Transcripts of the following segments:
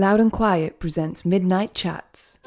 Loud and Quiet presents Midnight Chats.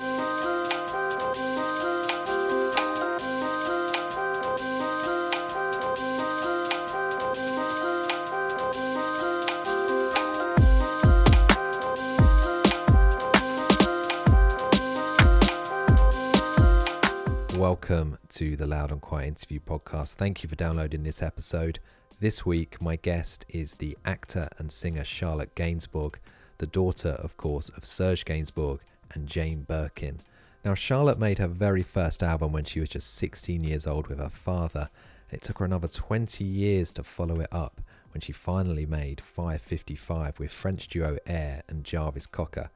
Welcome to the Loud and Quiet interview podcast. Thank you for downloading this episode. This week, my guest is the actor and singer Charlotte Gainsbourg, the daughter, of course, of Serge Gainsbourg and Jane Birkin. Now, Charlotte made her very first album when she was just 16 years old with her father. It took her another 20 years to follow it up when she finally made 555 with French duo Air and Jarvis Cocker.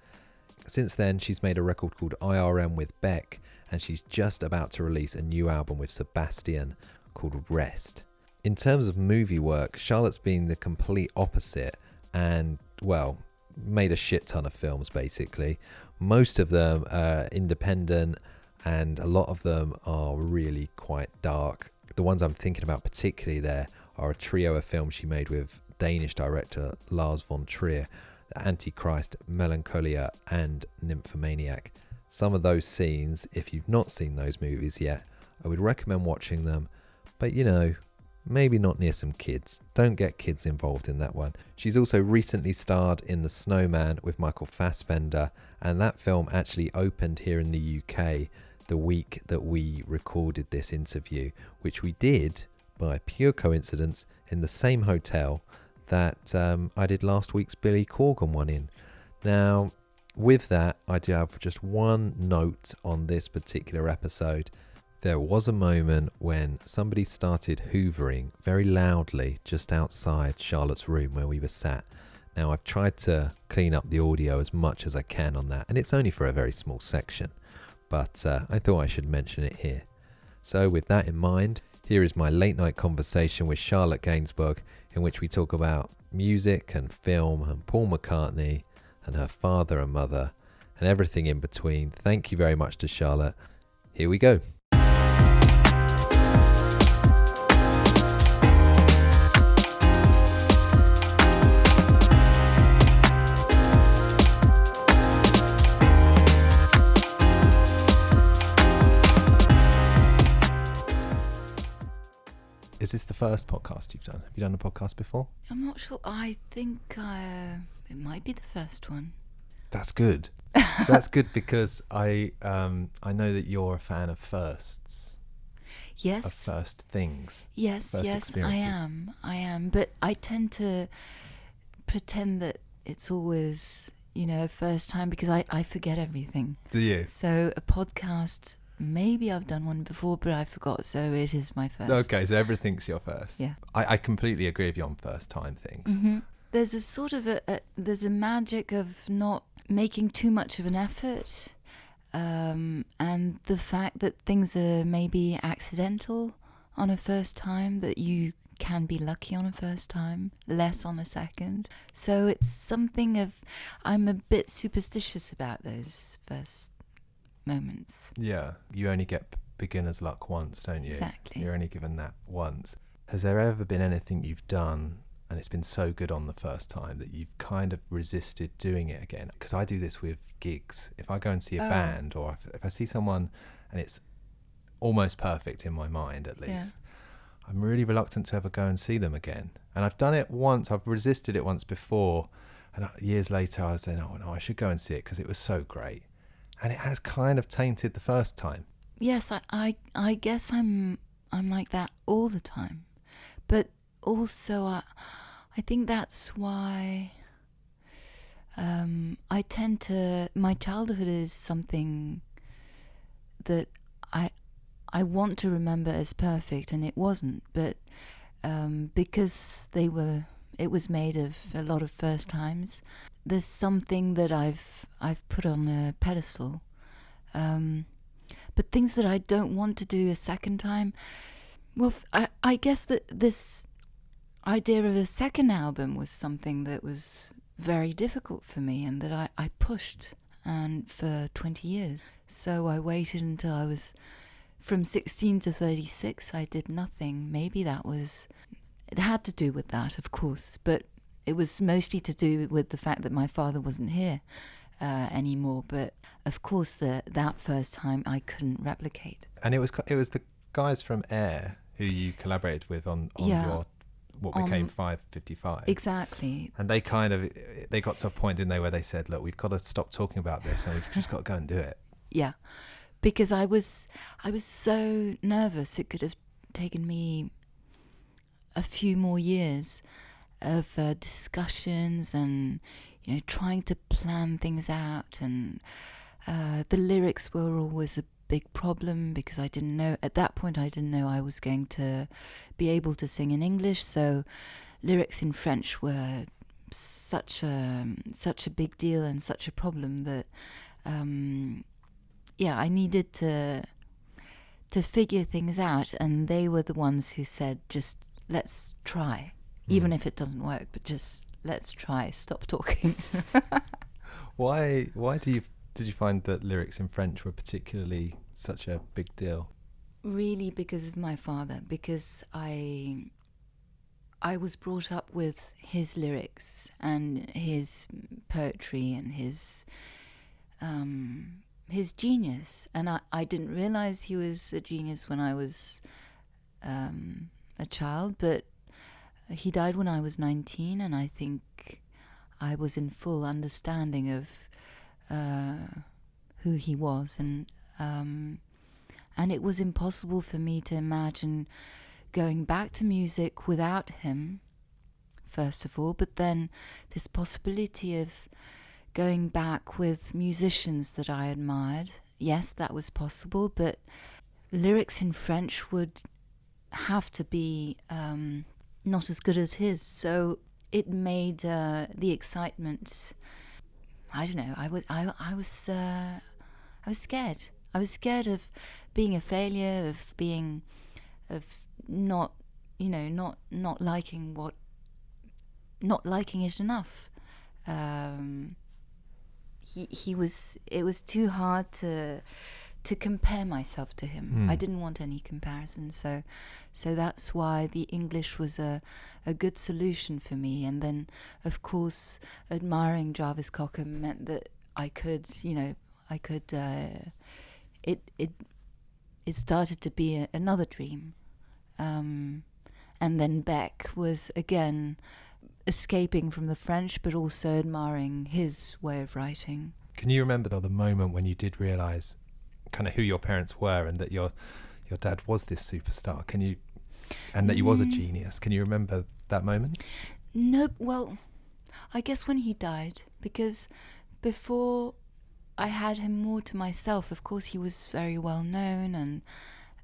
Since then, she's made a record called IRM with Beck, and she's just about to release a new album with SebestiaAn called Rest. In terms of movie work, Charlotte's been the complete opposite and, well, made a shit ton of films basically. Most of them are independent and a lot of them are really quite dark. The ones I'm thinking about particularly there are a trio of films she made with Danish director Lars von Trier, The Antichrist, Melancholia and Nymphomaniac. Some of those scenes, if you've not seen those movies yet, I would recommend watching them, but you know, maybe not near some kids. Don't get kids involved in that one. She's also recently starred in The Snowman with Michael Fassbender, and that film actually opened here in the UK the week that we recorded this interview, which we did, by pure coincidence, in the same hotel that I did last week's Billy Corgan one in. Now, with that, I do have just one note on this particular episode. There was a moment when somebody started hoovering very loudly just outside Charlotte's room where we were sat. Now, I've tried to clean up the audio as much as I can on that, and it's only for a very small section, but I thought I should mention it here. So with that in mind, here is my late night conversation with Charlotte Gainsbourg, in which we talk about music and film and Paul McCartney and her father and mother and everything in between. Thank you very much to Charlotte. Here we go. Is this the first podcast you've done? Have you done a podcast before? I'm not sure. I think it might be the first one. That's good. That's good because I know that you're a fan of firsts. Yes. Of first things. Yes, yes, I am. But I tend to pretend that it's always, a first time because I forget everything. Do you? So a podcast, maybe I've done one before, but I forgot. So it is my first. Okay, so everything's your first. Yeah. I completely agree with you on first time things. Mm-hmm. There's a sort of there's a magic of not making too much of an effort, and the fact that things are maybe accidental on a first time, that you can be lucky on a first time, less on a second. So it's something of, I'm a bit superstitious about those first moments. Yeah, you only get beginner's luck once, don't you? Exactly. You're only given that once. Has there ever been anything you've done and it's been so good on the first time that you've kind of resisted doing it again? Because I do this with gigs. If I go and see a band, or if I see someone and it's almost perfect in my mind at least, yeah, I'm really reluctant to ever go and see them again. And I've done it once, I've resisted it once before, and years later I was saying, oh no, I should go and see it because it was so great. And it has kind of tainted the first time. Yes, I guess I'm like that all the time. But also, I think that's why I tend to... My childhood is something that I want to remember as perfect, and it wasn't. But because it was made of a lot of first times, there's something that I've put on a pedestal. But things that I don't want to do a second time... Well, I guess that this idea of a second album was something that was very difficult for me and that I pushed and for 20 years. So I waited until I was from 16 to 36. I did nothing. Maybe it had to do with that, of course, but it was mostly to do with the fact that my father wasn't here. anymore. But of course, that first time I couldn't replicate. And it was the guys from Air who you collaborated with on your what became 555. Exactly. And they got to a point, didn't they, where they said, look, we've got to stop talking about this and we've just got to go and do it. Yeah, because I was so nervous. It could have taken me a few more years of discussions and trying to plan things out, and the lyrics were always a big problem because I didn't know I was going to be able to sing in English, so lyrics in French were such a big deal and such a problem that I needed to figure things out, and they were the ones who said, just let's try, even if it doesn't work, but just let's try, stop talking. Why did you find that lyrics in French were particularly such a big deal? Really because of my father, because I was brought up with his lyrics and his poetry and his genius, and I didn't realize he was a genius when I was a child, but he died when I was 19, and I think I was in full understanding of who he was, and it was impossible for me to imagine going back to music without him, first of all, but then this possibility of going back with musicians that I admired. Yes, that was possible, but lyrics in French would have to be not as good as his, so it made the excitement. I don't know. I was scared. I was scared of being a failure, of not liking it enough. It was too hard to compare myself to him. I didn't want any comparison, so that's why the English was a good solution for me. And then, of course, admiring Jarvis Cocker meant that I could. It started to be another dream, and then Beck was again escaping from the French, but also admiring his way of writing. Can you remember the moment when you did realise kind of who your parents were and that your dad was this superstar? And that he was a genius? Can you remember that moment? No, well, I guess when he died, because before I had him more to myself. Of course, he was very well known,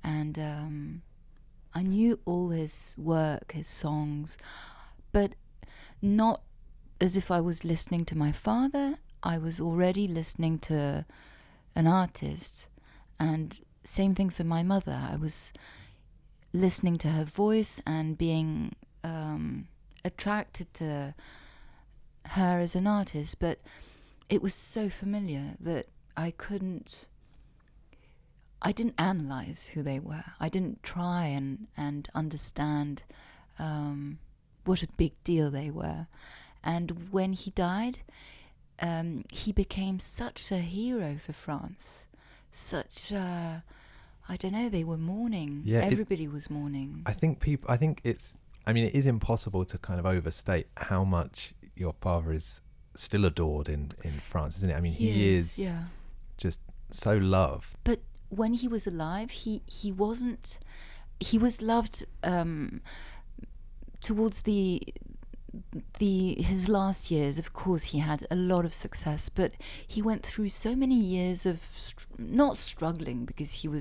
and I knew all his work, his songs, but not as if I was listening to my father. I was already listening to an artist, and same thing for my mother. I was listening to her voice and being attracted to her as an artist, but it was so familiar that I didn't analyze who they were. I didn't try and understand what a big deal they were. And when he died, he became such a hero for France. I don't know, they were mourning. Yeah, everybody was mourning. I think it is impossible to kind of overstate how much your father is still adored in France, isn't it? I mean, he is just so loved. But when he was alive, he was loved towards his last years. Of course, he had a lot of success, but he went through so many years of not struggling, because it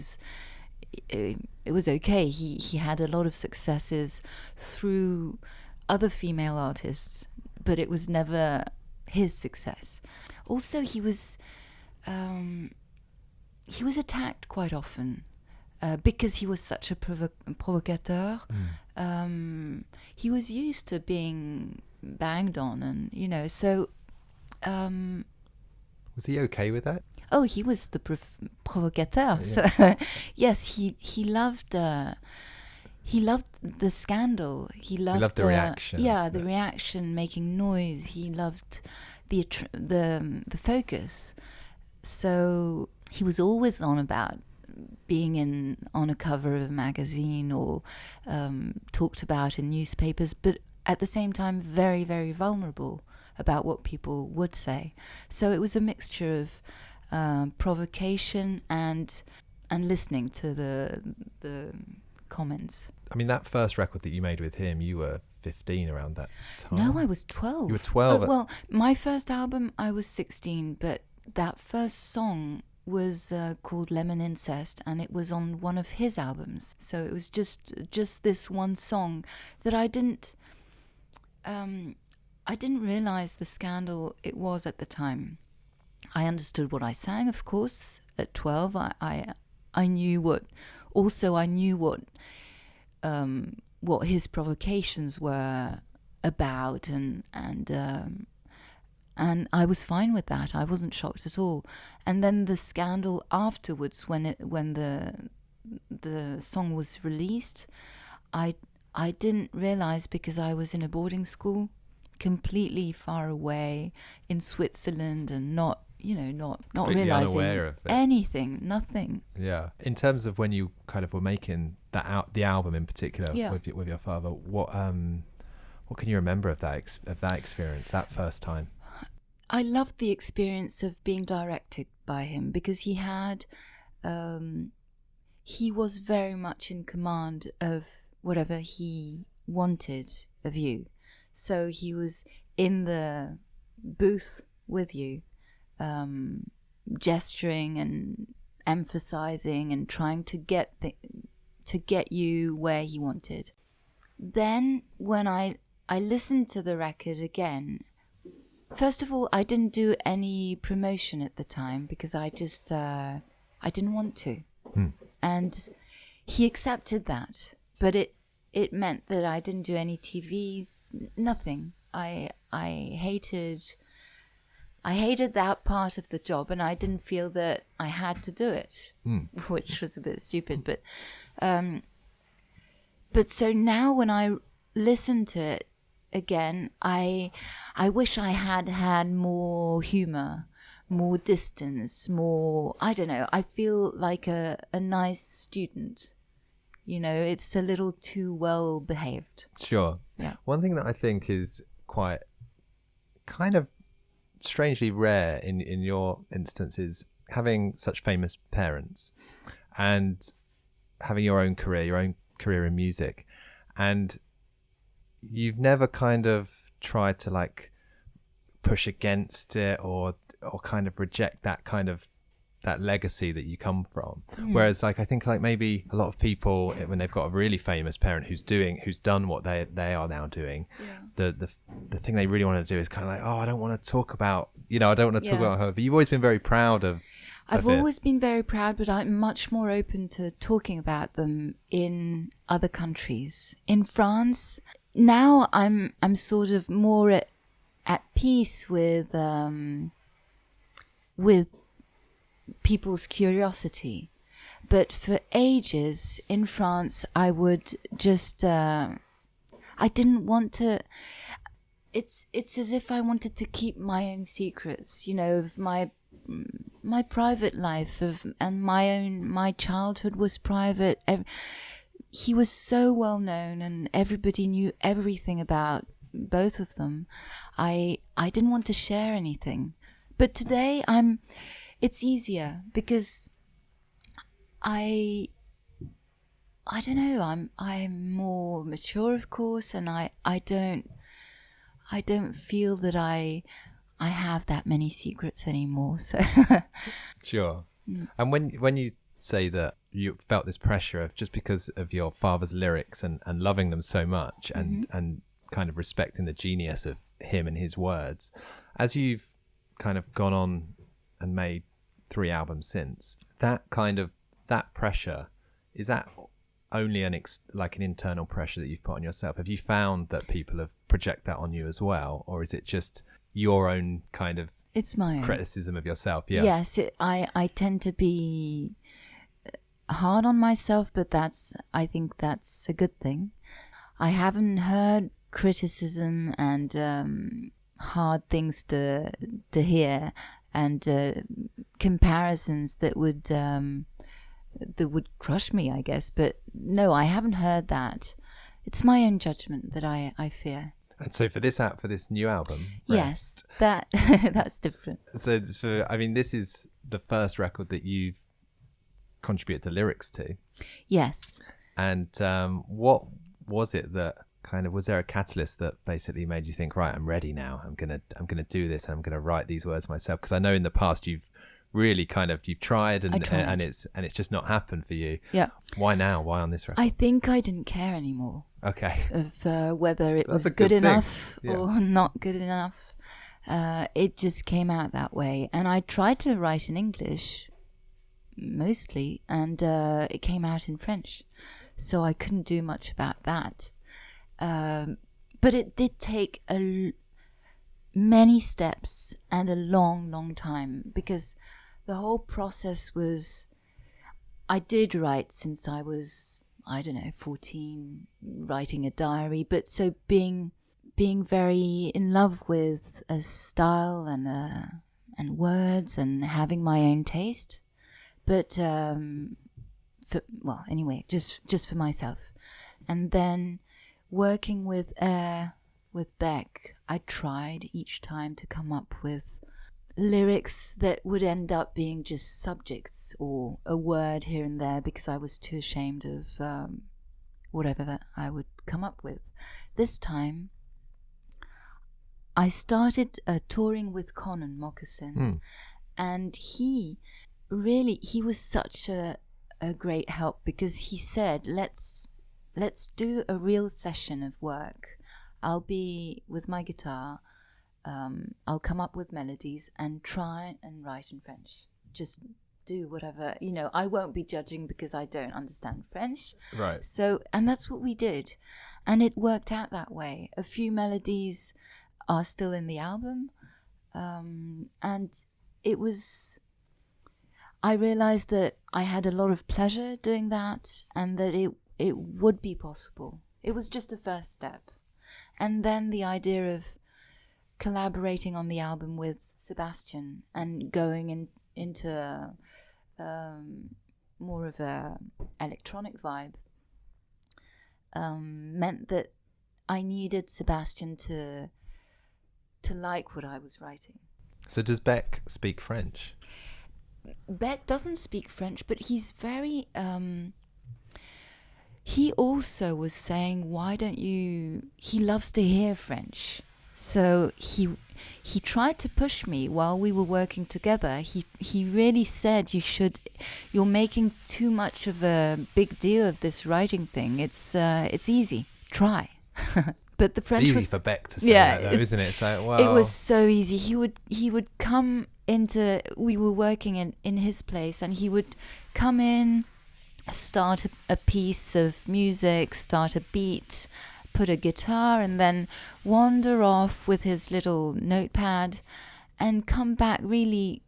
was okay. He had a lot of successes through other female artists, but it was never his success. Also, he was attacked quite often because he was such a provocateur. He was used to being banged on, and so. Was he okay with that? Oh, he was the provocateur. Yeah. So yes, he loved. He loved the scandal. He loved the reaction. Yeah, the reaction, making noise. He loved the focus. So he was always on about being on a cover of a magazine or talked about in newspapers, but at the same time very, very vulnerable about what people would say. So it was a mixture of provocation and listening to the comments. I mean, that first record that you made with him, you were 15 around that time. No, I was 12. You were 12. Well, my first album, I was 16, but that first song was called Lemon Incest, and it was on one of his albums. So it was just this one song that I didn't realize the scandal it was at the time. I understood what I sang, of course. At 12, I knew what. Also, I knew what his provocations were about, and I was fine with that. I wasn't shocked at all. And then the scandal afterwards, when the song was released, I didn't realize, because I was in a boarding school, completely far away in Switzerland, and not realizing unaware of it. Anything, nothing. Yeah. In terms of when you kind of were making the album in particular, Yeah. with your father, what can you remember of that experience, that first time? I loved the experience of being directed by him, because he was very much in command of whatever he wanted of you. So he was in the booth with you, gesturing and emphasizing and trying to get you where he wanted. Then when I listened to the record again, first of all, I didn't do any promotion at the time, because I just I didn't want to. And he accepted that, but it meant that I didn't do any TVs, nothing. I hated that part of the job, and I didn't feel that I had to do it, which was a bit stupid. But so now when I listen to it again, I wish I had more humor, more distance, more, I don't know, I feel like a nice student. It's a little too well behaved. Sure. Yeah. One thing that I think is quite kind of strangely rare in your instance is having such famous parents and having your own career in music, and you've never kind of tried to like push against it or kind of reject that legacy that you come from. Whereas like I think like maybe a lot of people, when they've got a really famous parent who's done what they are now doing, the thing they really want to do is kind of like, oh, I don't want to talk about, I don't want to talk about her. But you've always been very proud of I've always been very proud, but I'm much more open to talking about them in other countries. In France, now I'm sort of more at peace with people's curiosity. But for ages in France, I would just I didn't want to. It's as if I wanted to keep my own secrets, of my private life, and my childhood was private. He was so well known, and everybody knew everything about both of them. I didn't want to share anything. But today it's easier, because I don't know, I'm more mature, of course, and I don't feel that I have that many secrets anymore. So Sure. And when you say that you felt this pressure of just because of your father's lyrics and loving them so much, and kind of respecting the genius of him and his words, as you've kind of gone on and made 3 albums since, that pressure, is that only an internal pressure that you've put on yourself? Have you found that people have project that on you as well, or is it just your own kind of it's my own criticism of yourself? Yeah. Yes, I tend to be hard on myself, but I think that's a good thing. I haven't heard criticism and hard things to hear, and comparisons that would crush me, I guess. But no, I haven't heard that. It's my own judgment that I fear. And so for this new album, yes, Rest, that's different. So I mean, this is the first record that you've contributed the lyrics to. Yes. And what was it that was there a catalyst that basically made you think, right, I'm ready now, I'm gonna do this, and I'm gonna write these words myself? Because I know in the past you've really you've tried and it's just not happened for you. Yeah. Why now? Why on this record? I think I didn't care anymore. Okay. Of whether it was good enough Yeah. or not good enough. It just came out that way. And I tried to write in English mostly, and it came out in French. So I couldn't do much about that. But it did take many steps and a long, long time, because the whole process was, I did write since I was, 14, writing a diary, but so being very in love with a style and words and having my own taste, but just for myself. And then working with Beck, I tried each time to come up with lyrics that would end up being just subjects or a word here and there, because I was too ashamed of whatever I would come up with. This time, I started touring with Conan Moccasin, and he was such a great help, because he said, let's do a real session of work. I'll be with my guitar, I'll come up with melodies and try and write in French. Just do whatever, I won't be judging because I don't understand French. Right. So, and that's what we did. And it worked out that way. A few melodies are still in the album. And I realized that I had a lot of pleasure doing that, and that it would be possible. It was just a first step. And then the idea of collaborating on the album with Sebastian and going into more of a electronic vibe meant that I needed Sebastian to like what I was writing. So does Beck speak French? Beck doesn't speak French, but he's very... he also was saying, why don't you... He loves to hear French. So he tried to push me while we were working together. He really said, you're making too much of a big deal of this writing thing. It's easy. Try. But the French it's easy for Beck to say that, though, isn't it? So, well, it was so easy. He would come into... We were working in his place, and he would come in, start a piece of music, start a beat, put a guitar, and then wander off with his little notepad and come back really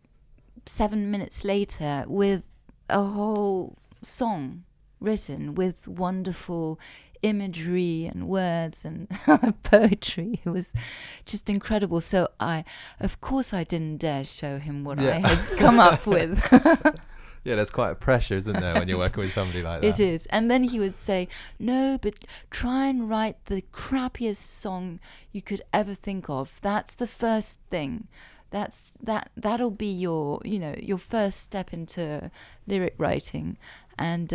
7 minutes later with a whole song written with wonderful imagery and words and poetry. It was just incredible. So of course I didn't dare show him what I had come up with. Yeah, there's quite a pressure, isn't there, when you're working with somebody like that? It is. And then he would say, no, but try and write the crappiest song you could ever think of. That's the first thing. That'll be your first step into lyric writing. And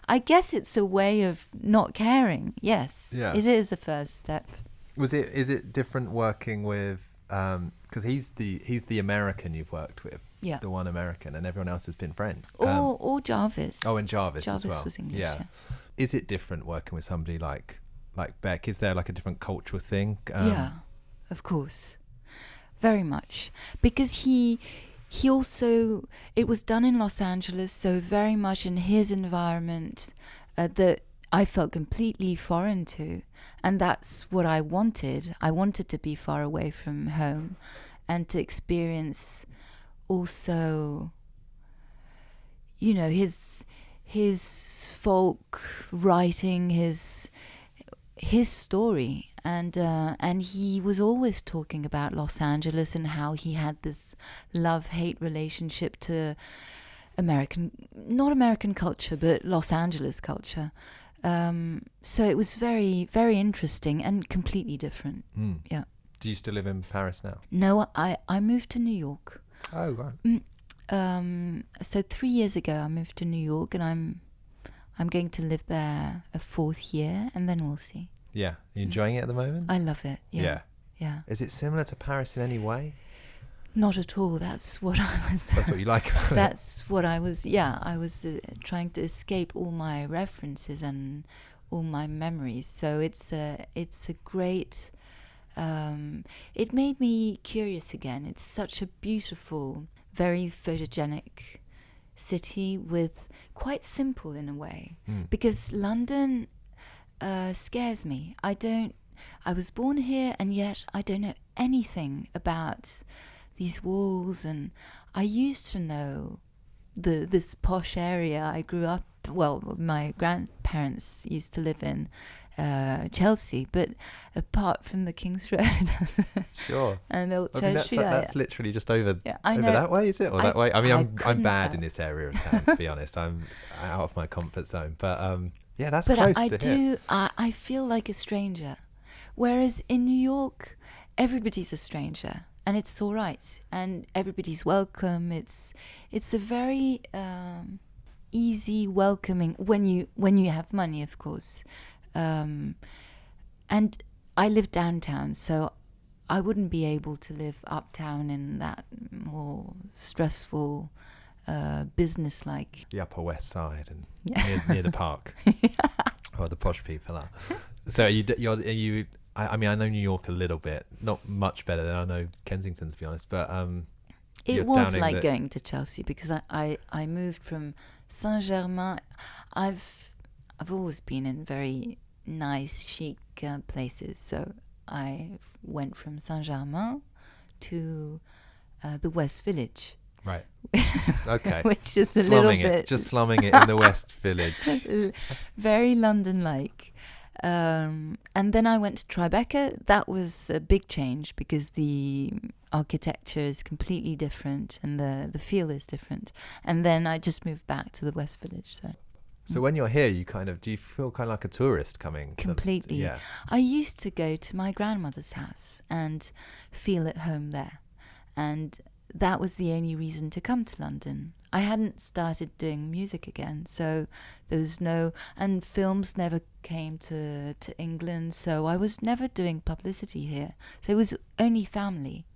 I guess it's a way of not caring. Yes. Yeah. It is the first step. Is it different working with, because he's the American you've worked with? Yeah. The one American, and everyone else has been French. Or Jarvis. Oh, and Jarvis as well. Jarvis was English, yeah. Is it different working with somebody like Beck? Is there like a different cultural thing? Yeah, of course. Very much. Because he also, it was done in Los Angeles, so very much in his environment that I felt completely foreign to. And that's what I wanted. I wanted to be far away from home and to experience also, his folk writing, his story. and he was always talking about Los Angeles and how he had this love-hate relationship to not American culture, but Los Angeles culture. So it was very, very interesting and completely different. Yeah. Do you still live in Paris now? No, I moved to New York. Oh, right. So 3 years ago I moved to New York, and I'm going to live there a 4th year, and then we'll see. Yeah. Are you enjoying it at the moment? I love it. Yeah. Is it similar to Paris in any way? Not at all. That's what I was. That's what you like about it? That's what I was. Yeah, I was trying to escape all my references and all my memories. So it's a great. It made me curious again. It's such a beautiful, very photogenic city, with quite simple in a way. Because London scares me. I was born here, and yet I don't know anything about these walls, and I used to know this posh area I grew up. Well, my grandparents used to live in Chelsea, but apart from the King's Road, sure, and Old Church Street, that's literally just over over that way, is it, or that way? I mean, I'm bad tell. in this area of town, to be honest. I'm out of my comfort zone, but yeah, that's but close I to do. here. I feel like a stranger, whereas in New York, everybody's a stranger. And it's all right, and everybody's welcome. It's a very easy, welcoming when you have money, of course. And I live downtown, so I wouldn't be able to live uptown in that more stressful, business-like. The Upper West Side and near the park, where the posh people are. So are you? I mean, I know New York a little bit, not much better than I know Kensington, to be honest. But it was like going to Chelsea, because I moved from Saint-Germain. I've always been in very nice, chic places. So I went from Saint-Germain to the West Village. Right. Okay. Which is a little bit just slumming it in the West Village. Very London-like. And then I went to Tribeca. That was a big change, because the architecture is completely different and the feel is different. And then I just moved back to the West Village. So when you're here, do you feel kind of like a tourist coming? Completely. Yeah. I used to go to my grandmother's house and feel at home there. And that was the only reason to come to London. I hadn't started doing music again, so there was and films never came to England, so I was never doing publicity here. So it was only family.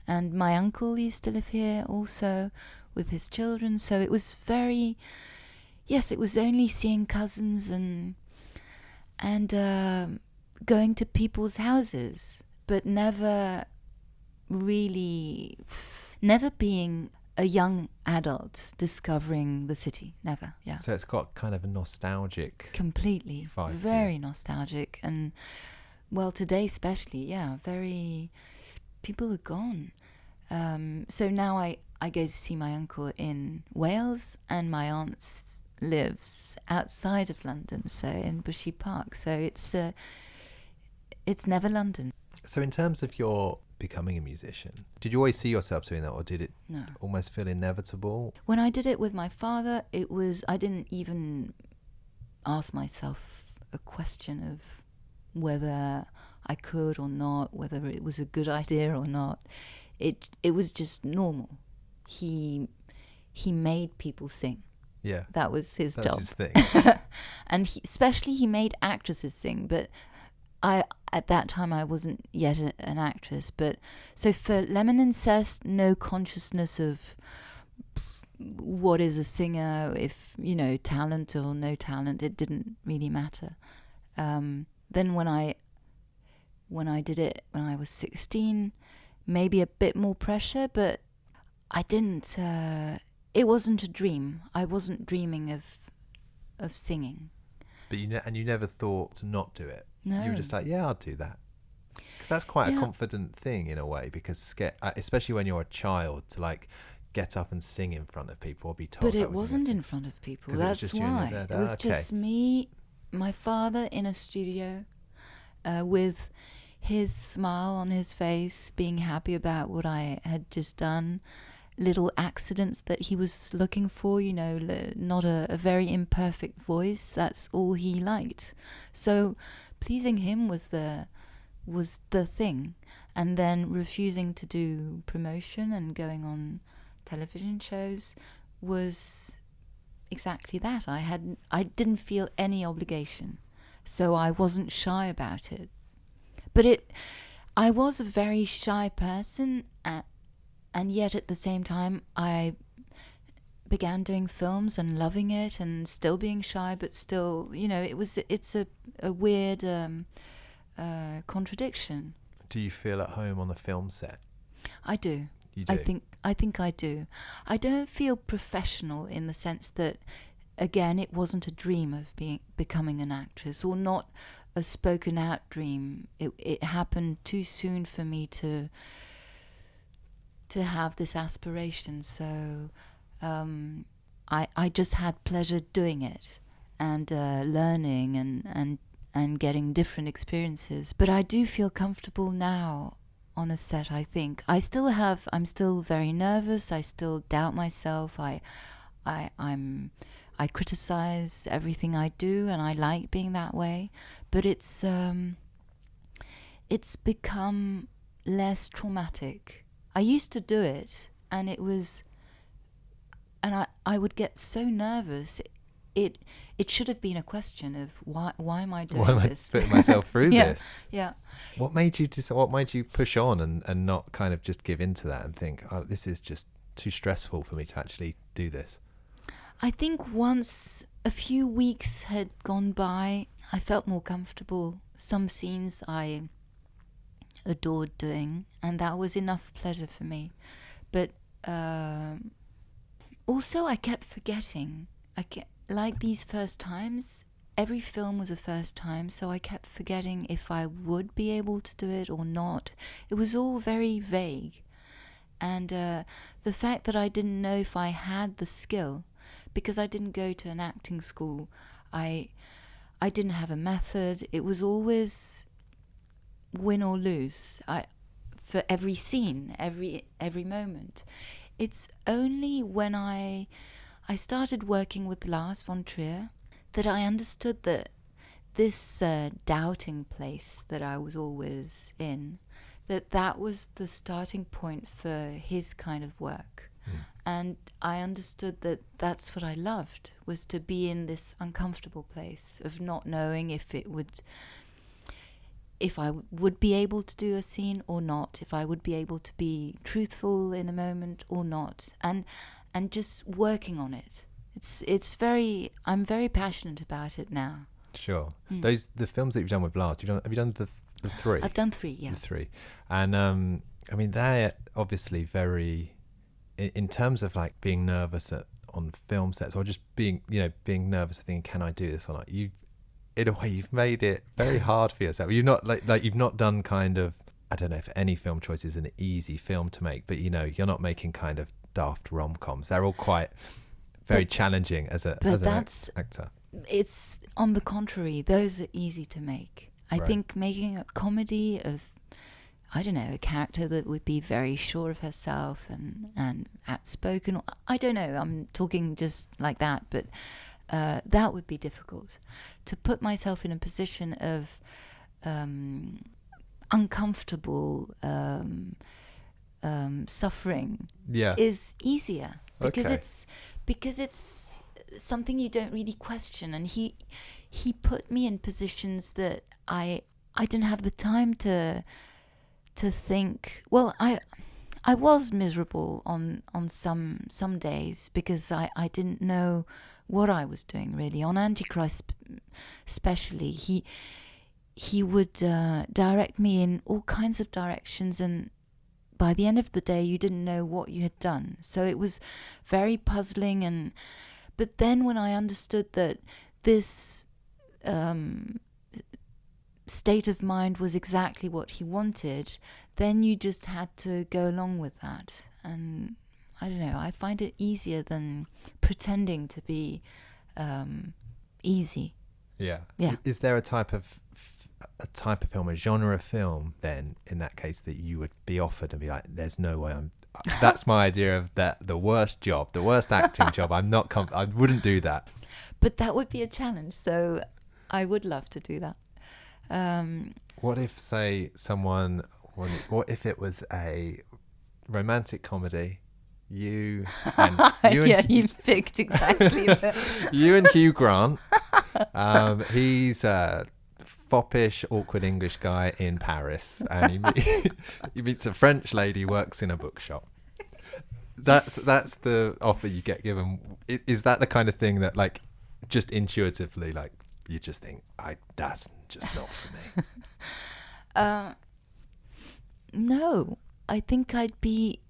And my uncle used to live here also with his children, so it was it was only seeing cousins and going to people's houses, but never being a young adult discovering the city. Never. Yeah. So it's got kind of a nostalgic completely vibe, very nostalgic, and well, today especially, very people are gone. So now I go to see my uncle in Wales, and my aunt lives outside of London, so in Bushy Park. So it's never London. So in terms of your becoming a musician, did you always see yourself doing that, or did it No. almost feel inevitable? When I did it with my father, I didn't even ask myself a question of whether I could or not, whether it was a good idea or not. It was just normal. He made people sing. Yeah. That was his That's job. his thing. And he made actresses sing, but at that time I wasn't yet an actress. But so for Lemon Incest, no consciousness of what is a singer, if talent or no talent, it didn't really matter. Then when I did it when I was 16, maybe a bit more pressure, but I didn't. It wasn't a dream. I wasn't dreaming of singing. But you never thought to not do it. No. You were just like, yeah, I'll do that. Because that's quite a confident thing in a way, because especially when you're a child, to like get up and sing in front of people or be told. But it wasn't in front of people. That's why. It was just me, my father in a studio, with his smile on his face, being happy about what I had just done, little accidents that he was looking for, not a very imperfect voice. That's all he liked. So pleasing him was the thing. And then refusing to do promotion and going on television shows was exactly that. I didn't feel any obligation, so I wasn't shy about it. But I was a very shy person, and yet at the same time I began doing films and loving it, and still being shy, but still, it's a weird contradiction. Do you feel at home on the film set? I do. You do? I think I do. I don't feel professional in the sense that, again, it wasn't a dream of becoming an actress, or not a spoken out dream. It happened too soon for me to have this aspiration. So I just had pleasure doing it, and learning and getting different experiences. But I do feel comfortable now on a set, I think. I'm still very nervous. I still doubt myself. I criticize everything I do, and I like being that way. But it's become less traumatic. I used to do it, and I would get so nervous. It should have been a question of why am I doing this? Why am I putting myself through this? Yeah. What made you push on and not kind of just give in to that and think, oh, this is just too stressful for me to actually do this? I think once a few weeks had gone by, I felt more comfortable. Some scenes I adored doing, and that was enough pleasure for me. But also I kept forgetting. Like these first times, every film was a first time, so I kept forgetting if I would be able to do it or not. It was all very vague. And the fact that I didn't know if I had the skill, because I didn't go to an acting school, I didn't have a method. It was always win or lose. For every scene, every moment. It's only when I started working with Lars von Trier that I understood that this doubting place that I was always in, that was the starting point for his kind of work. And I understood that that's what I loved, was to be in this uncomfortable place of not knowing if I would be able to do a scene or not, if I would be able to be truthful in a moment or not, and just working on it. I'm very passionate about it now. Sure. The films that you've done with Lars, have you done the three? I've done three, yeah. The three. And I mean, they're obviously very, in terms of like being nervous on film sets, or just being nervous and thinking, can I do this or not? In a way, you've made it very hard for yourself. You're not like you've not done kind of, I don't know if any film choice is an easy film to make, but you're not making kind of daft rom-coms. They're all quite very challenging as an actor. It's on the contrary, those are easy to make. I think making a comedy of, I don't know, a character that would be very sure of herself and outspoken, or, I don't know, I'm talking just like that, but that would be difficult. To put myself in a position of uncomfortable suffering is easier, because it's something you don't really question. And he put me in positions that I didn't have the time to think. Well, I was miserable on some days because I didn't know what I was doing really. On Antichrist especially, he would direct me in all kinds of directions, and by the end of the day you didn't know what you had done. So it was very puzzling. But then when I understood that this state of mind was exactly what he wanted, then you just had to go along with that. And I don't know, I find it easier than pretending to be easy. Yeah. Is there a type of a type of film, a genre of film, then in that case that you would be offered and be like, there's no way that's my idea of that, the worst job, the worst acting job. I wouldn't do that. But that would be a challenge, so I would love to do that. What if, say, what if it was a romantic comedy? You picked exactly you and Hugh Grant. He's a foppish, awkward English guy in Paris, and he meets a French lady who works in a bookshop. That's the offer you get given. Is that the kind of thing that, like, just intuitively, like, you just think, that's just not for me? No, I think I'd be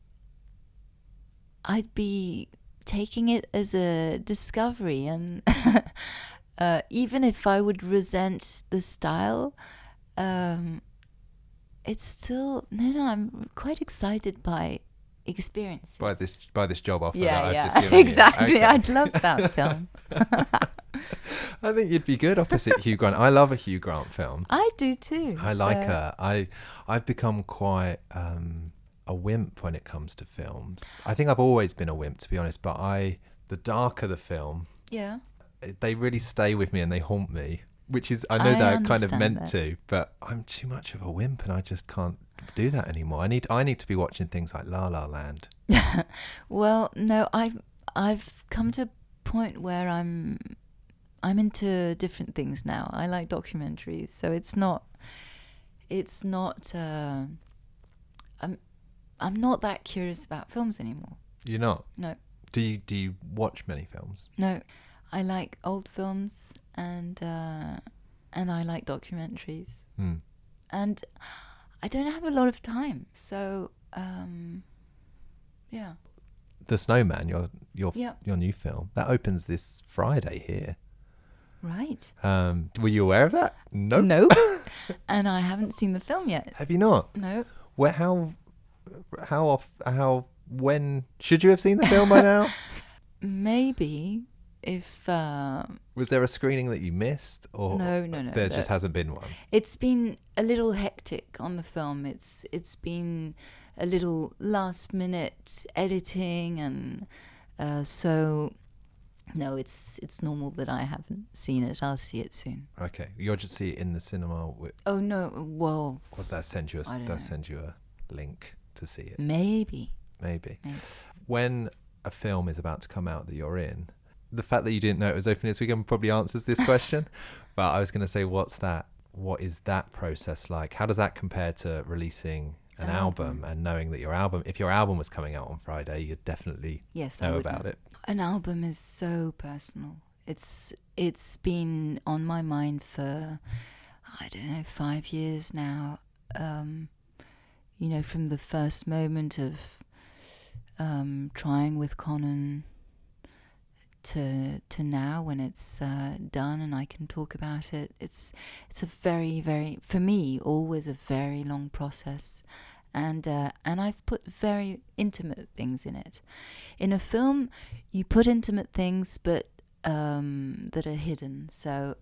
taking it as a discovery, and even if I would resent the style, it's still no. I'm quite excited by experiences. By this job offer Yeah, that yeah. I've just given Exactly. you. Okay. I'd love that film. I think you'd be good opposite Hugh Grant. I love a Hugh Grant film. I do too. I like her. I've become quite a wimp when it comes to films. I think I've always been a wimp, to be honest, but the darker the film, Yeah. they really stay with me and they haunt me, which is, I know they're kind of meant to, but I'm too much of a wimp and I just can't do that anymore. I need to be watching things like La La Land. Well, no, I've come to a point where I'm into different things now. I like documentaries, so it's not I'm not that curious about films anymore. You're not? No. Do you watch many films? No. I like old films and I like documentaries. And I don't have a lot of time, so yeah. The Snowman, your new film, that opens this Friday here. Right. Were you aware of that? No. Nope. And I haven't seen the film yet. Have you not? No. Well, when should you have seen the film by now? Maybe if Was there a screening that you missed, or no. There just hasn't been one. It's been a little hectic on the film. It's been a little last minute editing, and so no, it's normal that I haven't seen it. I'll see it soon. Okay, you'll just see it in the cinema. Oh no, well, Or they'll send you a link to see it. Maybe. When a film is about to come out that you're in, the fact that you didn't know it was opening this weekend probably answers this question. But I was going to say, what is that process like? How does that compare to releasing an album and knowing that if your album was coming out on Friday, you'd definitely know about it? An album is so personal. It's been on my mind for, I don't know, 5 years now. From the first moment of trying with Conan to now, when it's done and I can talk about it. It's a very, very, for me, always a very long process. And I've put very intimate things in it. In a film, you put intimate things, but that are hidden.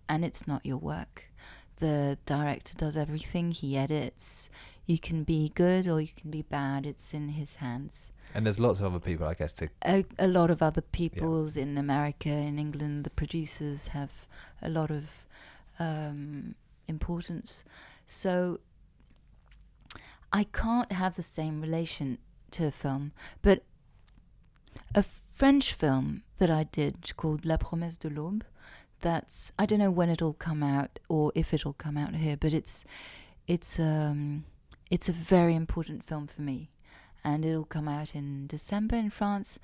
And it's not your work. The director does everything. He edits. You can be good or you can be bad. It's in his hands. And there's lots of other people, I guess, a lot of other peoples in America, in England. The producers have a lot of importance. So I can't have the same relation to a film. But a French film that I did called La Promesse de l'Aube, I don't know when it'll come out or if it'll come out here, but it's a very important film for me. And it'll come out in December in France.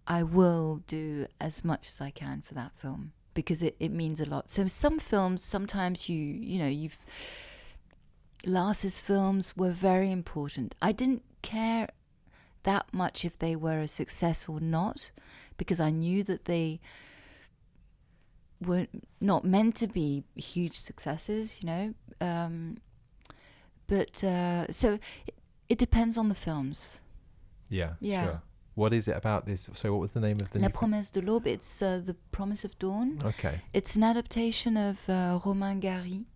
I will do as much as I can for that film because it means a lot. So some films, sometimes Lars's films were very important. I didn't care that much if they were a success or not, because I knew that they were not meant to be huge successes, So it depends on the films. Yeah. Sure. What is it about this? So what was the name of the La Promesse de l'Aube. It's The Promise of Dawn. Okay. It's an adaptation of Romain Gary.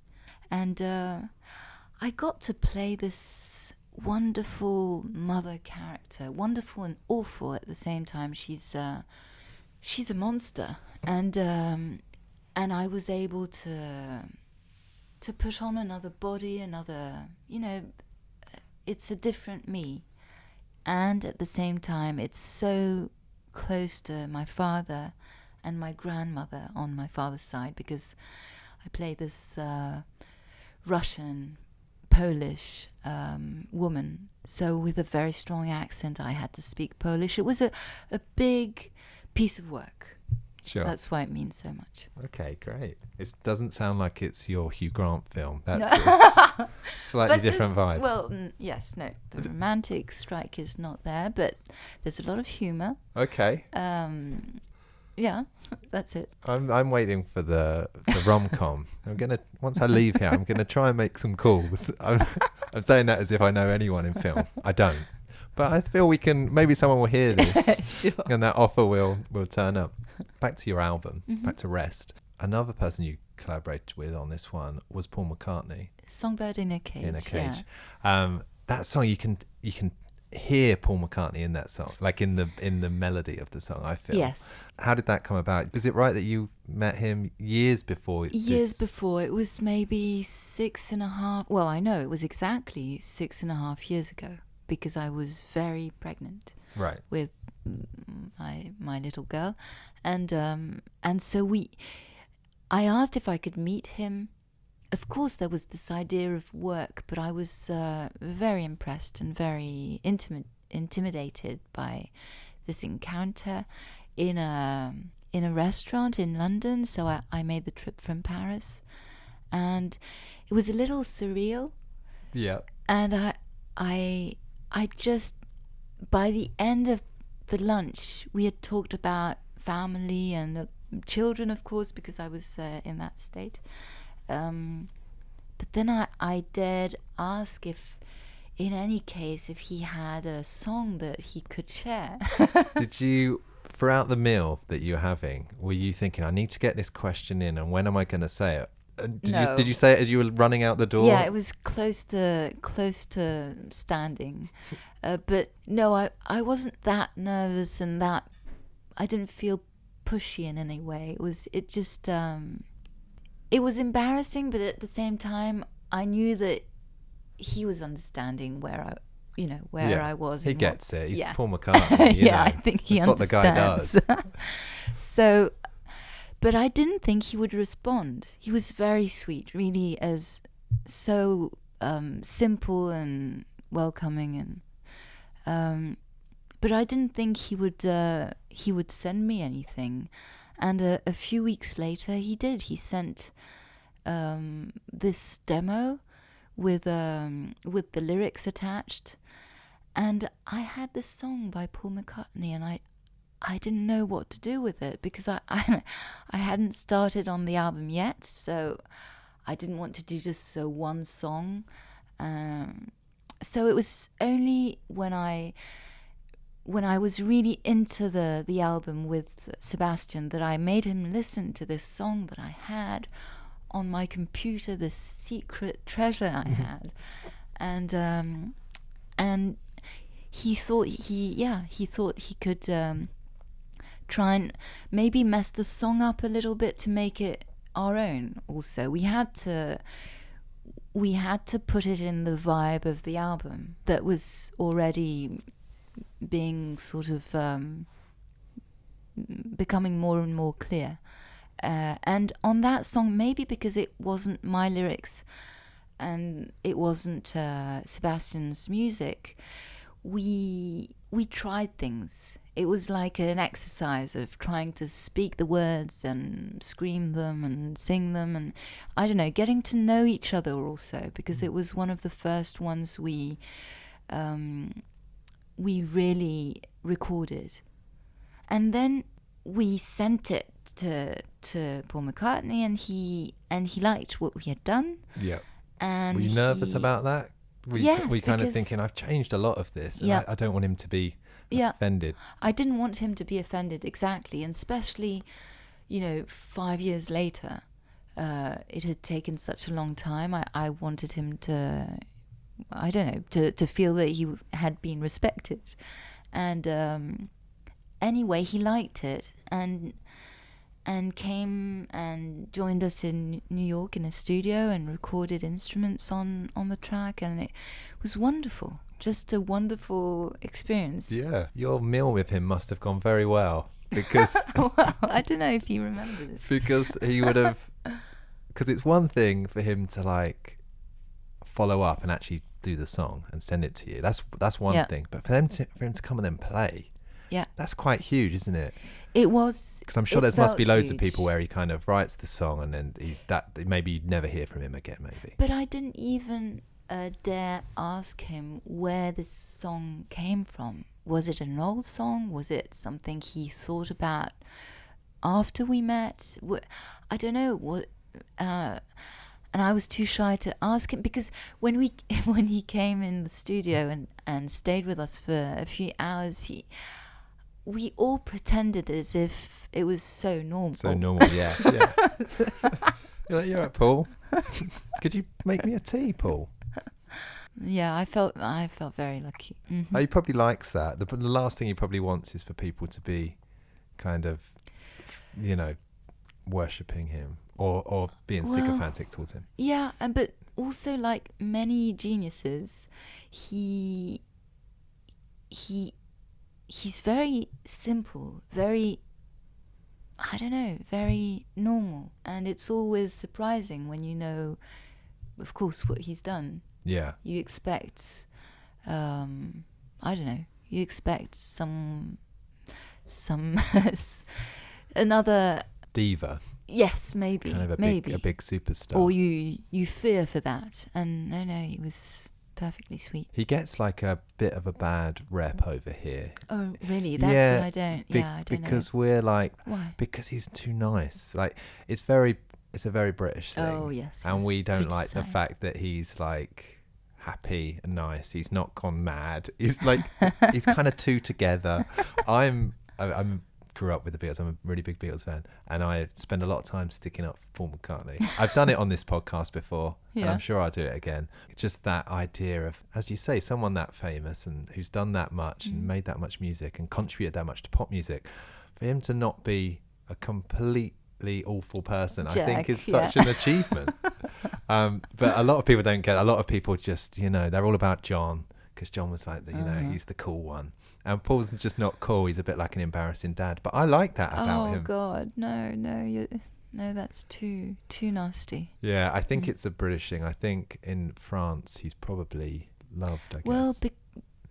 And I got to play this wonderful mother character, wonderful and awful at the same time. She's a monster, and I was able to put on another body, another, it's a different me, and at the same time, it's so close to my father and my grandmother on my father's side, because I play this Russian, Polish woman. So with a very strong accent, I had to speak Polish. It was a big piece of work. Sure. That's why it means so much. Okay, great. It doesn't sound like it's your Hugh Grant film. That's a slightly different vibe. Well, yes, no. The romantic strike is not there, but there's a lot of humour. Okay. Yeah, that's it. I'm waiting for the rom-com. Once I leave here, I'm gonna try and make some calls. I'm saying that as if I know anyone in film. I don't, but I feel maybe someone will hear this, sure. And that offer will turn up. Back to your album, back to Rest. Another person you collaborated with on this one was Paul McCartney. Songbird in a Cage. Yeah. That song, you can hear Paul McCartney in that song, like in the melody of the song, I feel. Yes. How did that come about? Is it right that you met him years before? Before. It was maybe 6.5. Well, I know it was exactly 6.5 years ago, because I was very pregnant. Right. With my little girl, and so I asked if I could meet him. Of course, there was this idea of work, but I was very impressed and very intimidated by this encounter in a restaurant in London. So I made the trip from Paris, and it was a little surreal. Yeah. And I just, by the end of the lunch, we had talked about family and children, of course, because I was in that state. But then I dared ask if, in any case, if he had a song that he could share. Did you, throughout the meal that you were having, were you thinking, I need to get this question in, and when am I going to say it? Did you say it as you were running out the door? Yeah, it was close to standing. But no, I wasn't that nervous, and that I didn't feel pushy in any way. It was embarrassing, but at the same time, I knew that he was understanding where I was. He gets it. He's Paul McCartney. I think he understands. That's what the guy does. So, but I didn't think he would respond. He was very sweet, really, as so simple and welcoming, and but I didn't think he would send me anything. And a few weeks later, he did. He sent this demo with the lyrics attached, and I had this song by Paul McCartney, and I didn't know what to do with it, because I hadn't started on the album yet, so I didn't want to do just one song. So it was only when I was really into the album with Sebastian that I made him listen to this song that I had on my computer, this secret treasure I had, and he thought he could try and maybe mess the song up a little bit to make it our own. Also, we had to put it in the vibe of the album that was already being sort of becoming more and more clear, and on that song, maybe because it wasn't my lyrics and it wasn't Sebastian's music, we tried things. It was like an exercise of trying to speak the words and scream them and sing them, and I don't know, getting to know each other also, because it was one of the first ones we really recorded. And then we sent it to Paul McCartney, and he liked what we had done. Yeah. And were you nervous about that? Yes, we kind of thinking, I've changed a lot of this, and I don't want him to be offended. I didn't want him to be offended, exactly, and especially, 5 years later, it had taken such a long time. I wanted him to, I don't know, to feel that he had been respected. And anyway, he liked it and came and joined us in New York in a studio and recorded instruments on the track, and it was wonderful. Just a wonderful experience. Yeah, your meal with him must have gone very well, because Well, I don't know if you remember this. because he would have, because it's one thing for him to like follow up and actually do the song and send it to you. That's one thing, but for him to come and then play, that's quite huge, isn't it? It was, because I'm sure there must be loads of huge. people where he kind of writes the song and then maybe you'd never hear from him again, maybe. But I didn't even dare ask him where this song came from. Was it an old song? Was it something he thought about after we met? I don't know. And I was too shy to ask him, because when he came in the studio and stayed with us for a few hours, we all pretended as if it was so normal. So normal, yeah. You're like, you're right, Paul. Could you make me a tea, Paul? Yeah, I felt very lucky. Mm-hmm. Oh, he probably likes that. The last thing he probably wants is for people to be kind of, worshipping him or being sycophantic towards him. Yeah, but also, like many geniuses, he's very simple, very, I don't know, very normal, and it's always surprising when you know, of course, what he's done. Yeah. You expect, I don't know, you expect some another diva. Yes, maybe, Kind of maybe a big superstar. or you fear for that, and no, he was perfectly sweet. He gets like a bit of a bad rep over here. Oh, really? That's what I don't. I don't because know. we're like, Why? because he's too nice. Like it's a very British thing. Oh, yes. And we don't British like the side. fact that he's like happy and nice. He's not gone mad. He's like he's kind of two together. I'm grew up with the Beatles. I'm a really big Beatles fan, and I spend a lot of time sticking up for Paul McCartney. I've done it on this podcast before, and I'm sure I'll do it again. Just that idea of, as you say, someone that famous and who's done that much and made that much music and contributed that much to pop music, for him to not be a completely awful person, I think is such an achievement. But a lot of people don't get. A lot of people just, they're all about John, because John was like, he's the cool one. And Paul's just not cool. He's a bit like an embarrassing dad. But I like that about him. Oh God, no, that's too nasty. Yeah, I think it's a British thing. I think in France he's probably loved, I guess. Well,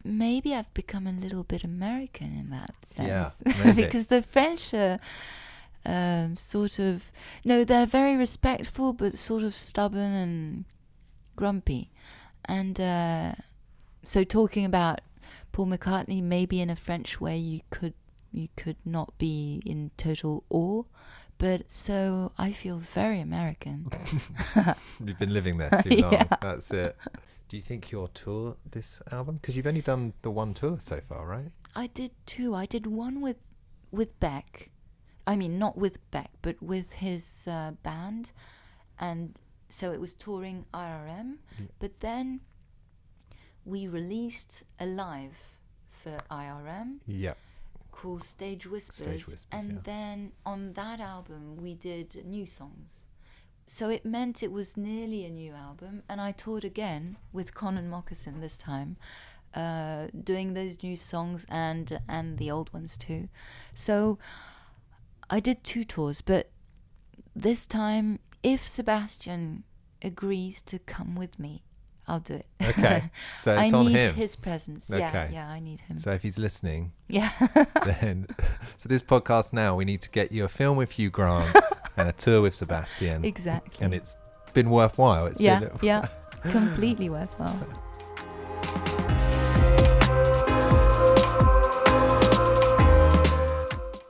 maybe I've become a little bit American in that sense. Yeah, maybe. Because the French are sort of, they're very respectful but sort of stubborn and grumpy. And so talking about Paul McCartney, maybe in a French way, you could not be in total awe, but so I feel very American. You've been living there too long. Yeah. That's it. Do you think you'll tour this album? Because you've only done the one tour so far, right? I did two. I did one with Beck. I mean, not with Beck, but with his band, and so it was touring IRM. But then we released a live for IRM called Stage Whispers, and then on that album we did new songs. So it meant it was nearly a new album, and I toured again with Con and Moccasin this time, doing those new songs and the old ones too. So I did two tours, but this time, if Sebastian agrees to come with me, I'll do it. Okay, so it's I on need him. his presence. Okay. Yeah, I need him. So if he's listening, Yeah. then so this podcast now, we need to get you a film with Hugh Grant and a tour with Sebastian. Exactly. And it's been worthwhile. It's been Completely worthwhile.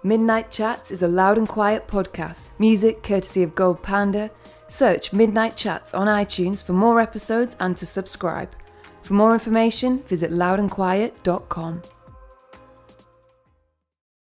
Midnight Chats is a loud and quiet podcast. Music courtesy of Gold Panda. Search Midnight Chats on iTunes for more episodes and to subscribe. For more information, visit loudandquiet.com.